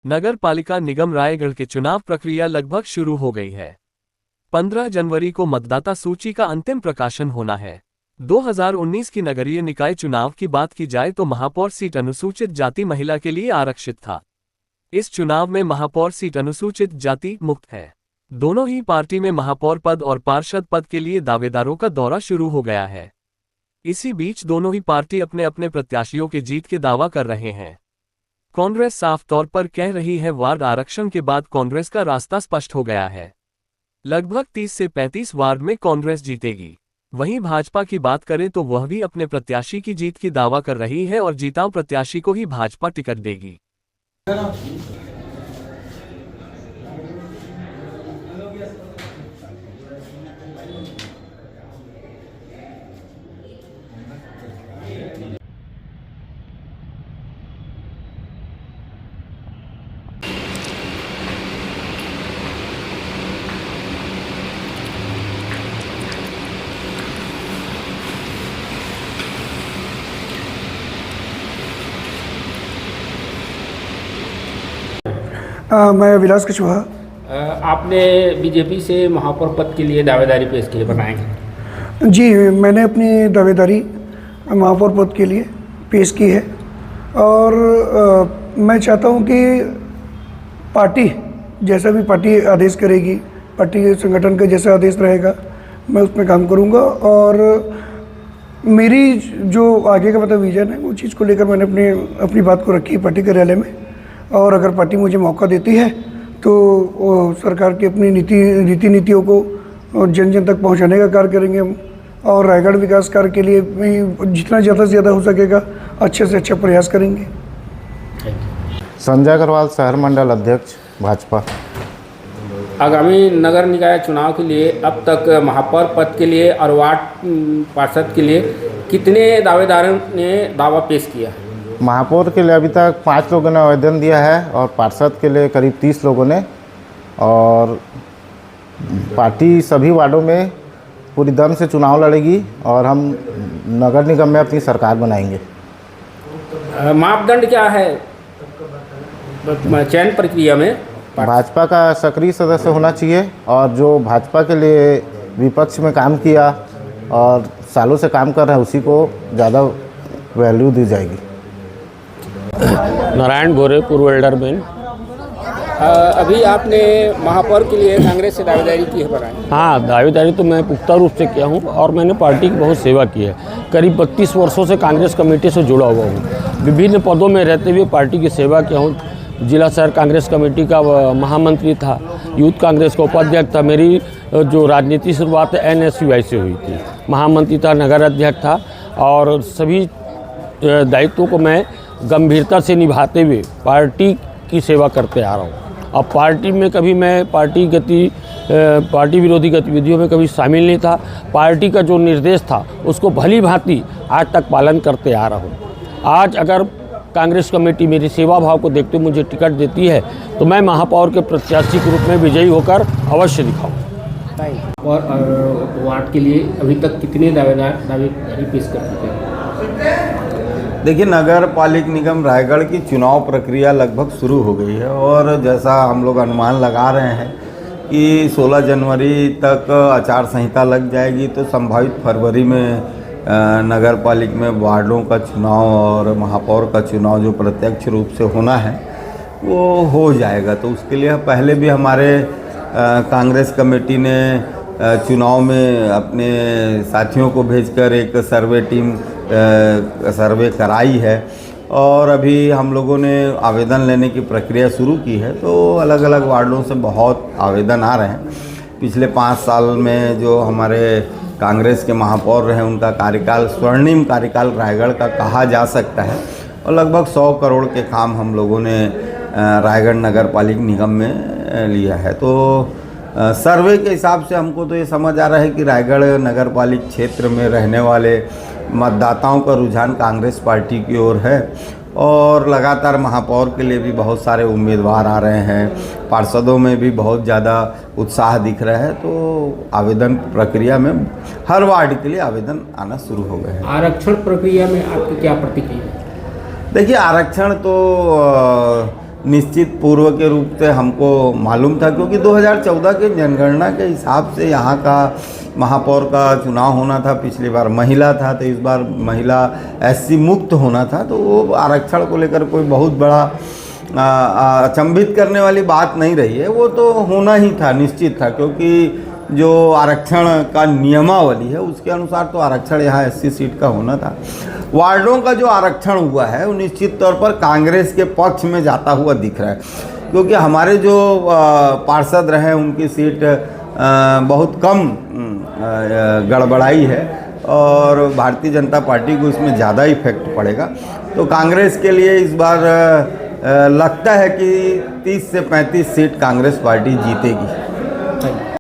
नगर पालिका निगम रायगढ़ के चुनाव प्रक्रिया लगभग शुरू हो गई है। 15 जनवरी को मतदाता सूची का अंतिम प्रकाशन होना है। 2019 की नगरीय निकाय चुनाव की बात की जाए तो महापौर सीट अनुसूचित जाति महिला के लिए आरक्षित था। इस चुनाव में महापौर सीट अनुसूचित जाति मुक्त है। दोनों ही पार्टी में महापौर पद और पार्षद पद के लिए दावेदारों का दौरा शुरू हो गया है। इसी बीच दोनों ही पार्टी अपने अपने प्रत्याशियों के जीत के दावा कर रहे हैं। कांग्रेस साफ तौर पर कह रही है वार्ड आरक्षण के बाद कांग्रेस का रास्ता स्पष्ट हो गया है। लगभग 30 से 35 वार्ड में कांग्रेस जीतेगी। वहीं भाजपा की बात करें तो वह भी अपने प्रत्याशी की जीत की दावा कर रही है और जीताऊ प्रत्याशी को ही भाजपा टिकट देगी। मैं विलास कुशवाहा। आपने बीजेपी से महापौर पद के लिए दावेदारी पेश की है, बताएंगे? जी, मैंने अपनी दावेदारी महापौर पद के लिए पेश की है और मैं चाहता हूं कि पार्टी जैसा भी पार्टी आदेश करेगी, पार्टी के संगठन का जैसा आदेश रहेगा मैं उसमें काम करूंगा और मेरी जो आगे का मतलब विजन है वो चीज़ को लेकर मैंने अपनी बात को रखी पार्टी कार्यालय में। और अगर पार्टी मुझे मौका देती है तो सरकार की अपनी नीतियों को जन जन तक पहुंचाने का कार्य करेंगे हम और रायगढ़ विकास कार्य के लिए जितना ज़्यादा से ज़्यादा हो सकेगा अच्छे से अच्छा प्रयास करेंगे। संजय अग्रवाल, शहर मंडल अध्यक्ष, भाजपा। आगामी नगर निकाय चुनाव के लिए अब तक महापौर पद के लिए और वार्ड पार्षद के लिए कितने दावेदारों ने दावा पेश किया? महापौर के लिए अभी तक 5 लोगों ने आवेदन दिया है और पार्षद के लिए करीब 30 लोगों ने। और पार्टी सभी वार्डों में पूरी दम से चुनाव लड़ेगी और हम नगर निगम में अपनी सरकार बनाएंगे। मापदंड क्या है चयन प्रक्रिया में? भाजपा का सक्रिय सदस्य होना चाहिए और जो भाजपा के लिए विपक्ष में काम किया और सालों से काम कर रहे हैं उसी को ज़्यादा वैल्यू दी जाएगी। नारायण गोरे, पूर्व एल्डरमैन। अभी आपने महापौर के लिए कांग्रेस से दावेदारी की है, बताएं? हाँ, दावेदारी तो मैं पुख्ता रूप से किया हूँ और मैंने पार्टी की बहुत सेवा की है। करीब 32 वर्षों से कांग्रेस कमेटी से जुड़ा हुआ हूँ। विभिन्न पदों में रहते हुए पार्टी की सेवा किया हूँ। जिला शहर कांग्रेस कमेटी का महामंत्री था, यूथ कांग्रेस का उपाध्यक्ष था। मेरी जो राजनीति शुरुआत NSUI से हुई थी। महामंत्री था, नगर अध्यक्ष था और सभी दायित्वों को मैं गंभीरता से निभाते हुए पार्टी की सेवा करते आ रहा हूँ। अब पार्टी में कभी मैं पार्टी विरोधी गतिविधियों में कभी शामिल नहीं था। पार्टी का जो निर्देश था उसको भली भांति आज तक पालन करते आ रहा हूँ। आज अगर कांग्रेस कमेटी मेरी सेवा भाव को देखते हुए मुझे टिकट देती है तो मैं महापौर के प्रत्याशी के रूप में विजयी होकर अवश्य दिखाऊँ। और वार्ड के लिए अभी तक कितने दावेदारी पेश कर चुके हैं? देखिए, नगर पालिक निगम रायगढ़ की चुनाव प्रक्रिया लगभग शुरू हो गई है और जैसा हम लोग अनुमान लगा रहे हैं कि 16 जनवरी तक आचार संहिता लग जाएगी तो संभावित फरवरी में नगर पालिक में वार्डों का चुनाव और महापौर का चुनाव जो प्रत्यक्ष रूप से होना है वो हो जाएगा। तो उसके लिए पहले भी हमारे कांग्रेस कमेटी ने चुनाव में अपने साथियों को भेजकर एक सर्वे कराई है और अभी हम लोगों ने आवेदन लेने की प्रक्रिया शुरू की है। तो अलग अलग वार्डों से बहुत आवेदन आ रहे हैं। पिछले 5 साल में जो हमारे कांग्रेस के महापौर रहे उनका कार्यकाल स्वर्णिम कार्यकाल रायगढ़ का कहा जा सकता है और लगभग 100 करोड़ के काम हम लोगों ने रायगढ़ नगर पालिक निगम में लिया है। तो सर्वे के हिसाब से हमको तो ये समझ आ रहा है कि रायगढ़ नगर पालिक क्षेत्र में रहने वाले मतदाताओं का रुझान कांग्रेस पार्टी की ओर है और लगातार महापौर के लिए भी बहुत सारे उम्मीदवार आ रहे हैं। पार्षदों में भी बहुत ज़्यादा उत्साह दिख रहा है। तो आवेदन प्रक्रिया में हर वार्ड के लिए आवेदन आना शुरू हो गए हैं। आरक्षण प्रक्रिया में आपकी क्या प्रतिक्रिया है? देखिए, आरक्षण तो निश्चित पूर्व के रूप से हमको मालूम था, क्योंकि 2014 के जनगणना के हिसाब से यहाँ का महापौर का चुनाव होना था। पिछली बार महिला था, तो इस बार महिला एससी मुक्त होना था। तो वो आरक्षण को लेकर कोई बहुत बड़ा अचंभित करने वाली बात नहीं रही है। वो तो होना ही था, निश्चित था, क्योंकि जो आरक्षण का नियमावली है उसके अनुसार तो आरक्षण यहाँ एससी सीट का होना था। वार्डों का जो आरक्षण हुआ है वो निश्चित तौर पर कांग्रेस के पक्ष में जाता हुआ दिख रहा है, क्योंकि हमारे जो पार्षद रहे उनकी सीट बहुत कम गड़बड़ाई है और भारतीय जनता पार्टी को इसमें ज़्यादा इफेक्ट पड़ेगा। तो कांग्रेस के लिए इस बार लगता है कि 30 से 35 सीट कांग्रेस पार्टी जीतेगी।